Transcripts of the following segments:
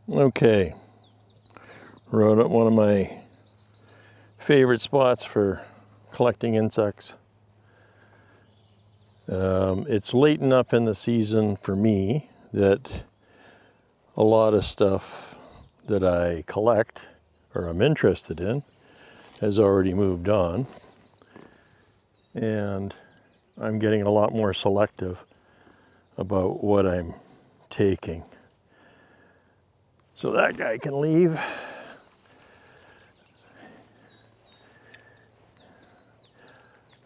Okay, we're at one of my favorite spots for collecting insects. It's late enough in the season for me that a lot of stuff that I collect or I'm interested in has already moved on, and I'm getting a lot more selective about what I'm taking. So that guy can leave.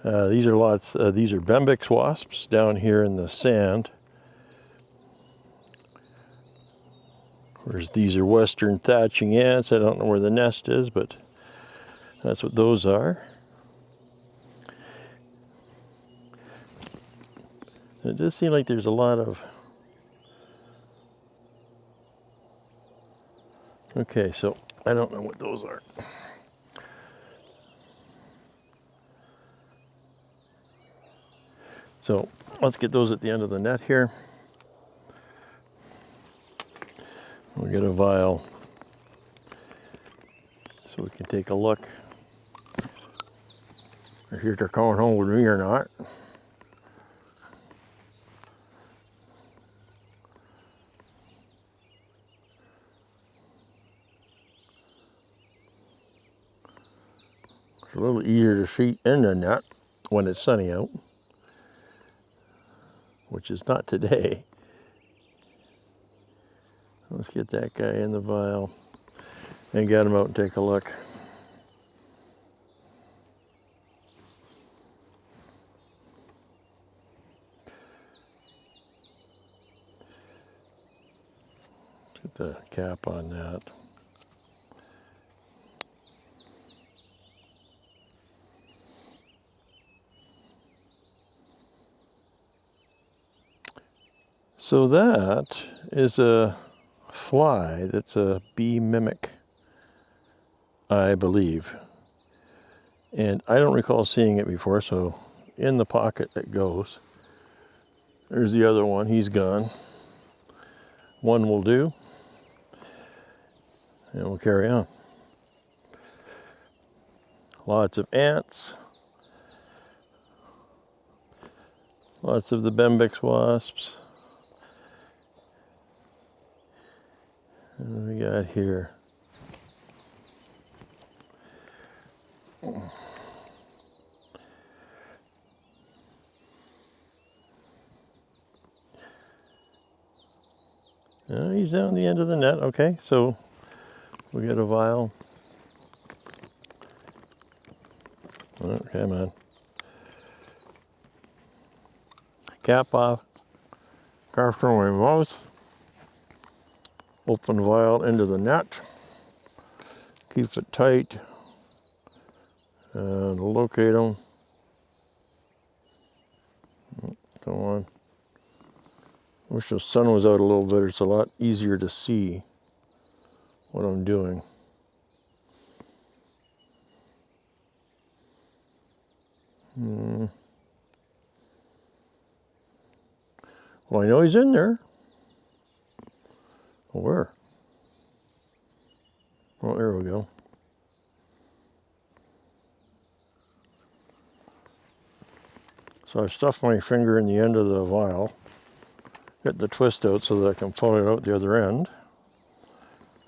These are Bembex wasps down here in the sand. Whereas these are western thatching ants. I don't know where the nest is, but that's what those are. It does seem like there's a lot of... Okay, so I don't know what those are. So let's get those at the end of the net here. We'll get a vial so we can take a look. If they're coming home with me or not. It's a little easier to see in the net when it's sunny out, which is not today. Let's get that guy in the vial and get him out and take a look. Get the cap on that. So that is a fly that's a bee mimic, I believe. And I don't recall seeing it before, so in the pocket that goes. There's the other one, he's gone. One will do, and we'll carry on. Lots of ants. Lots of the Bembex wasps. And what do we got here? Oh, he's down the end of the net. Okay, so we got a vial. Oh, come on. Cap off. Carve from my mouth. Open vial into the net. Keep it tight. And locate them. Come on. Wish the sun was out a little bit. It's a lot easier to see what I'm doing. Well, I know he's in there. Where? Oh, there we go. So I've stuffed my finger in the end of the vial. Get the twist out so that I can pull it out the other end.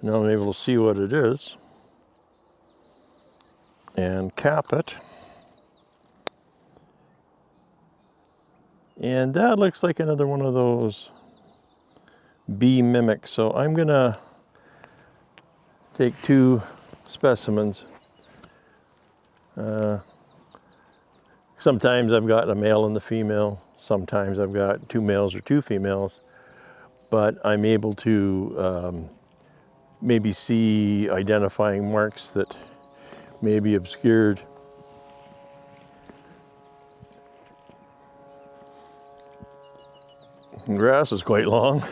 Now I'm able to see what it is. And cap it. And that looks like another one of those bee mimics. So I'm gonna take two specimens. Sometimes I've got a male and the female. Sometimes I've got two males or two females. But I'm able to maybe see identifying marks that may be obscured. The grass is quite long.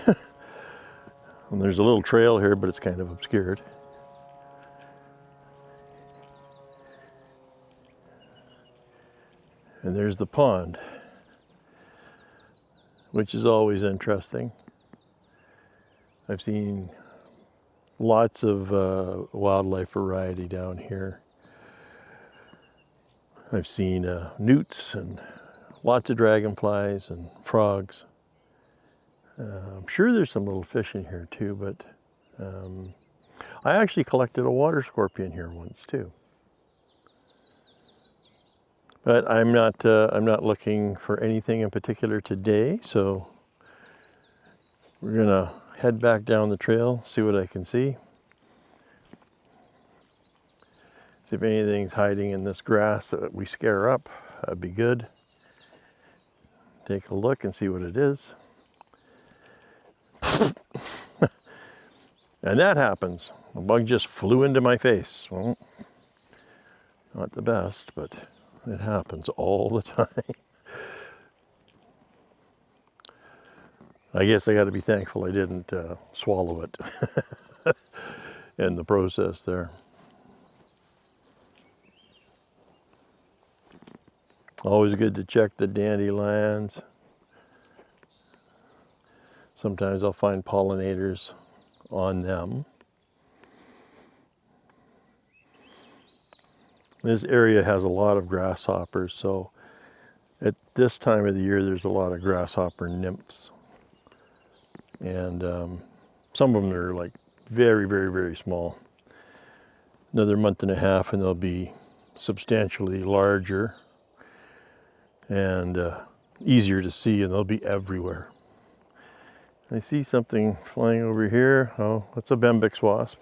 And there's a little trail here, but it's kind of obscured. And there's the pond, which is always interesting. I've seen Lots of wildlife variety down here. I've seen newts and lots of dragonflies and frogs. I'm sure there's some little fish in here too, but I actually collected a water scorpion here once too. But I'm not looking for anything in particular today, so we're gonna head back down the trail, see what I can see. See if anything's hiding in this grass that we scare up. That'd be good. Take a look and see what it is. And that happens. A bug just flew into my face. Well, not the best, but it happens all the time. I guess I got to be thankful I didn't swallow it in the process there. Always good to check the dandelions. Sometimes I'll find pollinators on them. This area has a lot of grasshoppers, so at this time of the year there's a lot of grasshopper nymphs. And some of them are like very, very, very small. Another month and a half and they'll be substantially larger and easier to see, and they'll be everywhere. I see something flying over here. Oh, that's a Bembex wasp.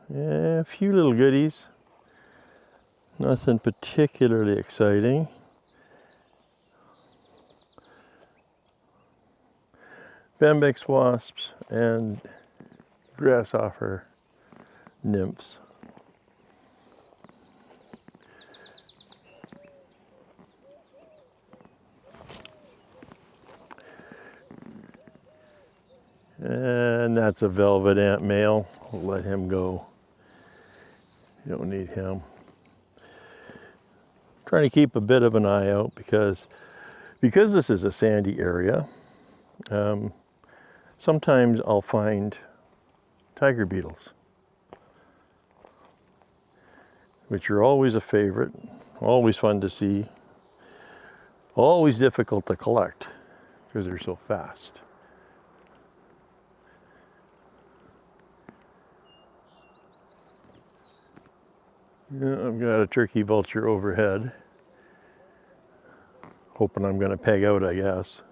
Yeah, a few little goodies. Nothing particularly exciting. Bembex wasps and grasshopper nymphs. And that's a velvet ant male. We'll let him go. You don't need him. Trying to keep a bit of an eye out because this is a sandy area. Sometimes I'll find tiger beetles, which are always a favorite, always fun to see, always difficult to collect because they're so fast. Yeah, I've got a turkey vulture overhead, hoping I'm going to peg out, I guess.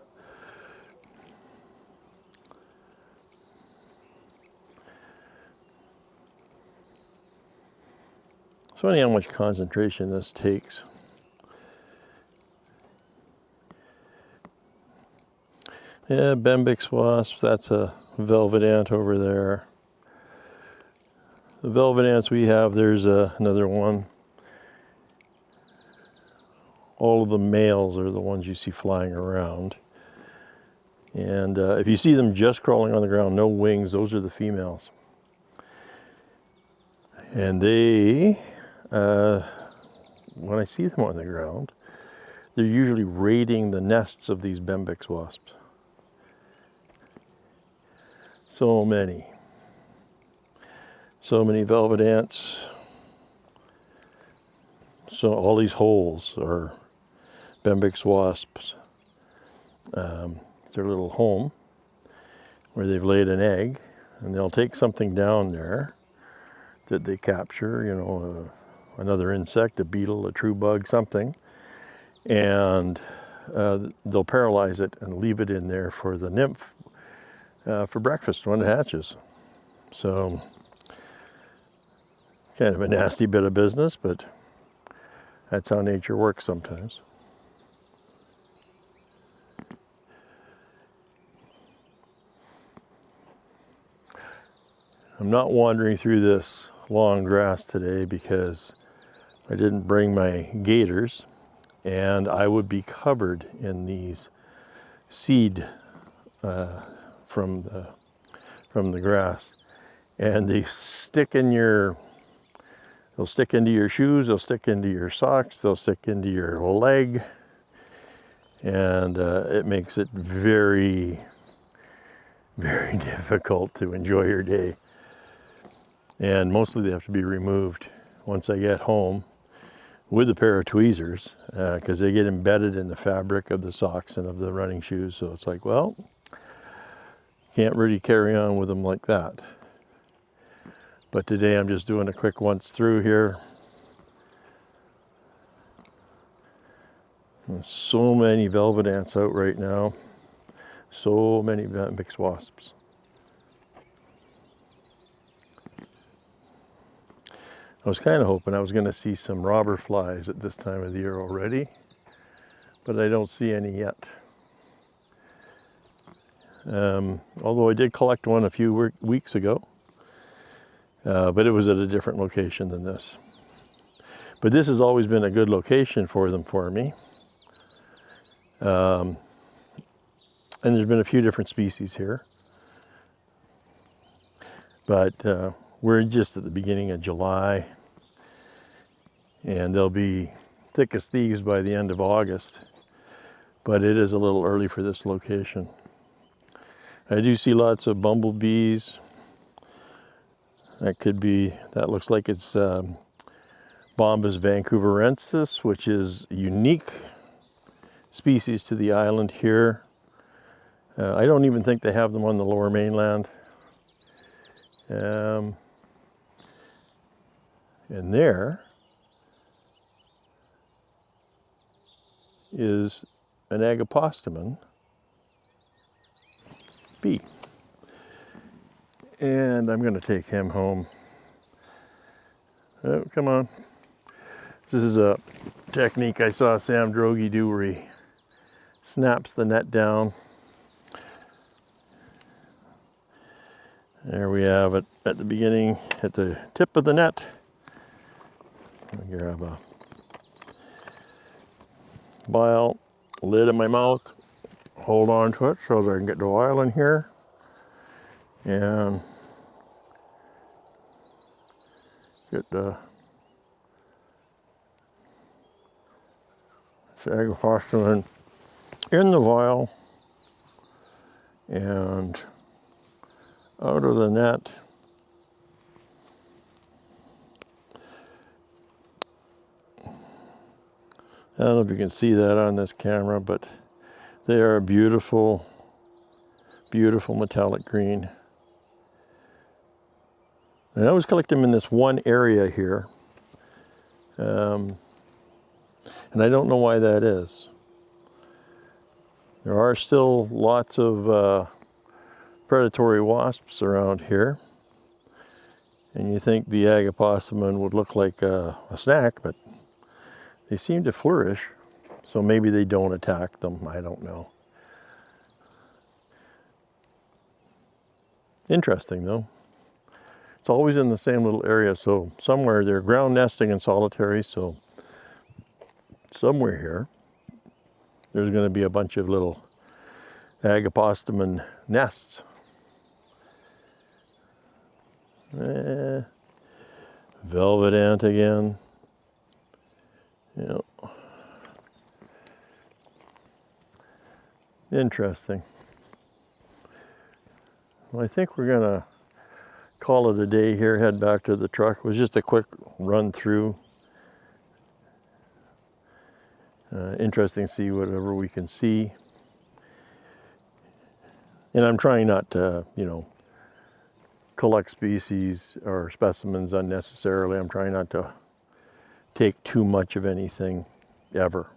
It's funny how much concentration this takes. Yeah, Bembex wasp, that's a velvet ant over there. The velvet ants we have, there's another one. All of the males are the ones you see flying around. And if you see them just crawling on the ground, no wings, those are the females. And they, when I see them on the ground, they're usually raiding the nests of these Bembex wasps. So many. So many velvet ants. So all these holes are Bembex wasps. It's their little home where they've laid an egg, and they'll take something down there that they capture, you know, another insect, a beetle, a true bug, something, and they'll paralyze it and leave it in there for the nymph for breakfast when it hatches. So kind of a nasty bit of business, but that's how nature works sometimes. I'm not wandering through this long grass today because I didn't bring my gaiters, and I would be covered in these seed from the grass, and they stick in your. They'll stick into your shoes, they'll stick into your socks, they'll stick into your leg, and it makes it very very difficult to enjoy your day. And mostly they have to be removed once I get home with a pair of tweezers, because they get embedded in the fabric of the socks and of the running shoes. So it's like, well, can't really carry on with them like that. But today I'm just doing a quick once through here. There's so many velvet ants out right now. So many mixed wasps. I was kind of hoping I was going to see some robber flies at this time of the year already, but I don't see any yet. Although I did collect one a few weeks ago, but it was at a different location than this. But this has always been a good location for them for me. And there's been a few different species here. But we're just at the beginning of July, and they'll be thick as thieves by the end of August. But it is a little early for this location. I do see lots of bumblebees. That looks like it's Bombus vancouverensis, which is a unique species to the island here. I don't even think they have them on the lower mainland. And there is an agapostemon bee. And I'm going to take him home. Oh, come on. This is a technique I saw Sam Droege do where he snaps the net down. There we have it at the beginning, at the tip of the net. Let me grab a vial, lid in my mouth, hold on to it so that I can get the vial in here. And get the agapostemon in the vial and out of the net. I don't know if you can see that on this camera, but they are a beautiful, beautiful metallic green. And I always collect them in this one area here. And I don't know why that is. There are still lots of predatory wasps around here. And you think the agapostemon would look like a snack, but they seem to flourish. So maybe they don't attack them, I don't know. Interesting though. It's always in the same little area, so somewhere they're ground nesting and solitary, so somewhere here there's going to be a bunch of little agapostemon nests. Velvet ant again. Yep. Interesting. Well, I think we're going to call it a day here, head back to the truck. It was just a quick run through. Interesting to see whatever we can see. And I'm trying not to, collect species or specimens unnecessarily. I'm trying not to take too much of anything ever.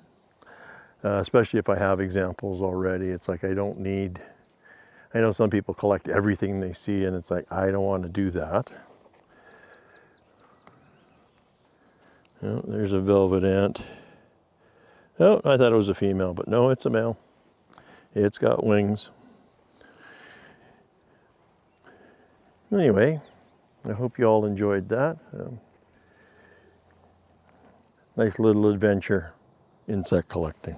Especially if I have examples already. It's like I don't need, I know some people collect everything they see, and it's like, I don't want to do that. Oh, there's a velvet ant. Oh, I thought it was a female, but no, it's a male. It's got wings. Anyway, I hope you all enjoyed that. Nice little adventure insect collecting.